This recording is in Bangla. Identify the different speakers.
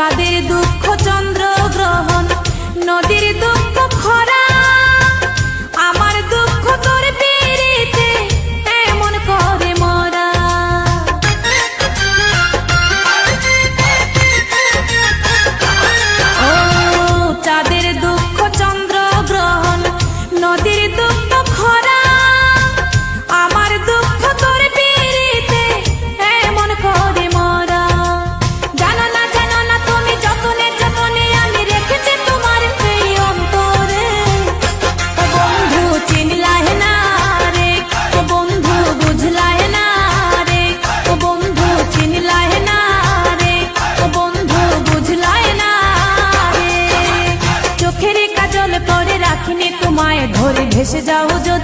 Speaker 1: চাঁদের দুঃখ চন্দ্র গ্রহণ, নদীর দুঃখ খরা, আমার দুঃখ তোর পিরিতে এমন করে মরা। ও চাঁদের দুঃখ চন্দ্র গ্রহণ, নদীর দুঃখ খরা, আমার দুঃখ তোর পিরিতে এমন করে মরা। জানো না তুমি যতনে যতনে আমি রেখেছি তোমার সেই অন্তরে। ও বন্ধু চিনলাহে না রে, ও বন্ধু বুঝলাহে না রে, ও বন্ধু চিনলাহে না রে, ও বন্ধু বুঝলাহে না রে। চোখের কাজল করে রাখিনি তোমায়, ধরে ভেসে যাও যদি